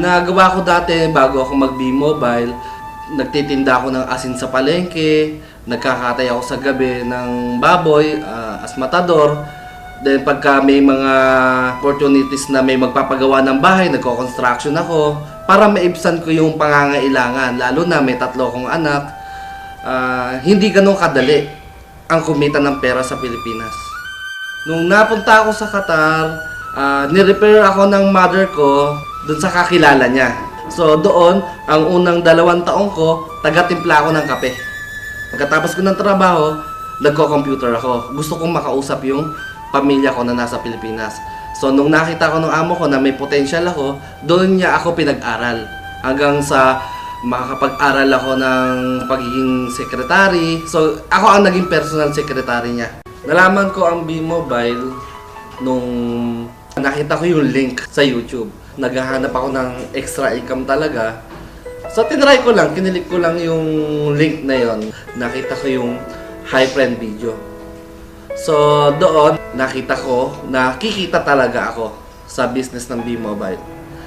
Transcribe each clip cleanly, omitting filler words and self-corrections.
ginagawa ko dati bago ako mag-B-Mobile, nagtitinda ako ng asin sa palengke, nagkakatay ako sa gabi ng baboy as matador. Then pagka may mga opportunities na may magpapagawa ng bahay, nagko-construction ako para maibsan ko yung pangangailangan. Lalo na may 3 akong anak, hindi ganun kadali ang kumita ng pera sa Pilipinas. Nung napunta ako sa Qatar, ni-repair ako ng mother ko doon sa kakilala niya. So doon, ang unang 2 taon ko, taga-timpla ako ng kape. Pagkatapos ko ng trabaho, nagko-computer ako. Gusto kong makausap yung pamilya ko na nasa Pilipinas. So nung nakita ko ng amo ko na may potential ako, doon niya ako pinag-aral. Hanggang sa makakapag-aral ako ng pagiging secretary. So ako ang naging personal secretary niya. Nalaman ko ang B-Mobile nung nakita ko yung link sa YouTube. Naghahanap ako ng extra income talaga. So tinry ko lang, kinilik ko lang yung link na yon. Nakita ko yung high friend video. So doon, nakita ko na kikita talaga ako sa business ng B-Mobile.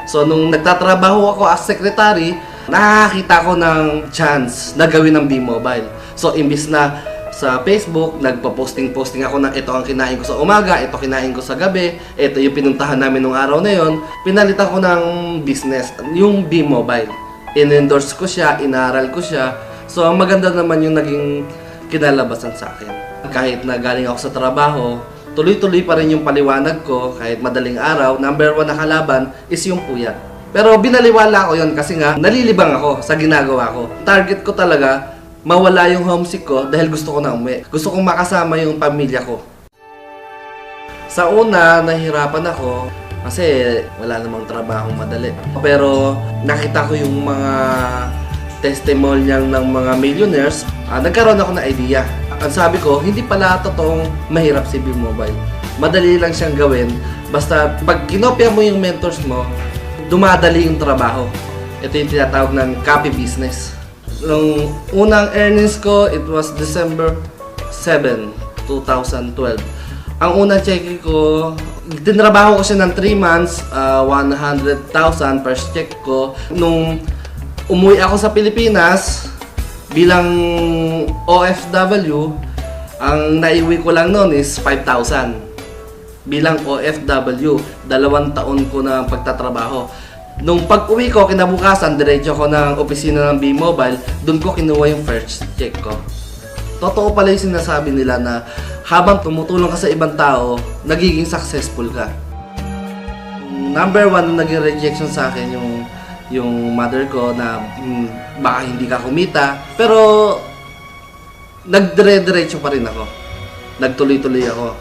So nung nagtatrabaho ako as secretary, nakakita ko ng chance na gawin ng B-Mobile. So imbis na sa Facebook, nagpa-posting ako ng ito ang kinain ko sa umaga, ito kinain ko sa gabi, ito yung pinuntahan namin nung araw na yon. Pinalitan ko ng business, yung B-Mobile. In-endorse ko siya, inaral ko siya. So maganda naman yung naging kinalabasan sa akin. Kahit na galing ako sa trabaho, tuloy-tuloy pa rin yung paliwanag ko. Kahit madaling araw, number 1 na kalaban is yung puyat. Pero binaliwala ko yon kasi nga nalilibang ako sa ginagawa ko. Target ko talaga mawala yung homesick ko dahil gusto ko na umuwi. Gusto kong makasama yung pamilya ko. Sa una, nahihirapan ako kasi wala namang trabaho madali. Pero nakita ko yung mga testimonial ng mga millionaires, nagkaroon ako ng idea. Ang sabi ko, hindi pala totoong mahirap si B-Mobile. Madali lang siyang gawin. Basta pag kinopya mo yung mentors mo, dumadali yung trabaho. Ito yung tinatawag ng copy business. Nung unang earnings ko, it was December 7, 2012. Ang unang check ko, tinrabaho ko siya ng 3 months, 100,000 per check ko. Nung umuwi ako sa Pilipinas, bilang OFW, ang naiwi ko lang noon is 5,000. Bilang OFW, 2 taon ko na pagtatrabaho. Nung pag-uwi ko, kinabukasan, diretso ko ng opisina ng B-Mobile, doon ko kinuha yung first check ko. Totoo pala yung sinasabi nila na habang tumutulong ka sa ibang tao, nagiging successful ka. Number 1 na naging rejection sa akin yung mother ko na baka hindi ka kumita. Pero nagdire-diretso pa rin ako. Nagtuloy-tuloy ako.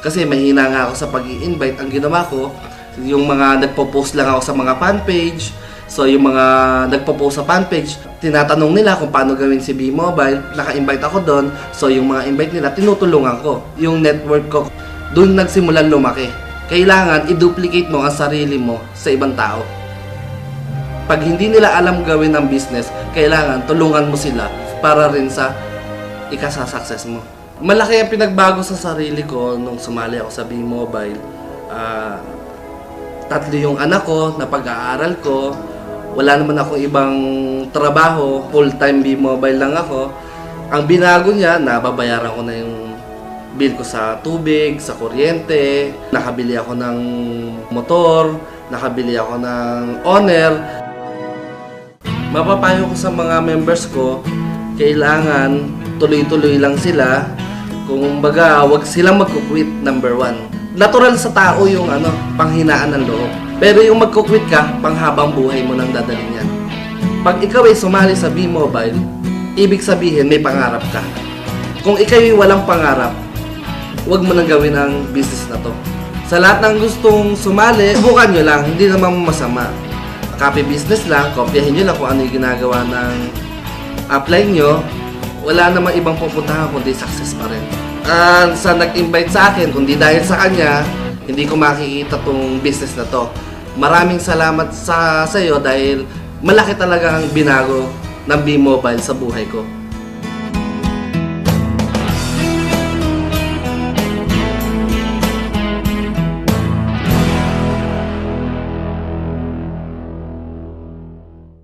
Kasi mahina nga ako sa pag-i-invite. Ang ginawa ko, yung mga nagpo-post lang ako sa mga fan page. So yung mga nagpo-post sa fan page, tinatanong nila kung paano gawin si B-Mobile. Naka-invite ako doon. So yung mga invite nila, tinutulungan ko. Yung network ko, doon nagsimulan lumaki. Kailangan i-duplicate mo ang sarili mo sa ibang tao. Pag hindi nila alam gawin ng business, kailangan tulungan mo sila para rin sa ikasasucess mo. Malaki ang pinagbago sa sarili ko nung sumali ako sa B-Mobile. 3 yung anak ko na pag-aaral ko. Wala naman ako ibang trabaho. Full-time B-Mobile lang ako. Ang binago niya, nababayaran ko na yung bill ko sa tubig, sa kuryente. Nakabili ako ng motor. Nakabili ako ng owner. Mapapayo ko sa mga members ko, kailangan tuloy-tuloy lang sila. Kung baga, wag silang magkukwit, number 1. Natural sa tao yung panghinaan ng loob. Pero yung magkukwit ka, panghabang buhay mo nang dadalhin yan. Pag ikaw ay sumali sa B-Mobile, ibig sabihin may pangarap ka. Kung ikaw ay walang pangarap, huwag mo nang gawin ang business na to. Sa lahat ng gustong sumali, subukan nyo lang, hindi naman masama. Copy business lang, kopyahin nyo lang kung ano yung ginagawa ng apply nyo. Wala namang ibang pupuntahan kundi success pa rin. Sa nag-invite sa akin, kundi dahil sa kanya, hindi ko makikita tong business na to. Maraming salamat sa iyo dahil malaki talaga ang binago ng B-Mobile sa buhay ko.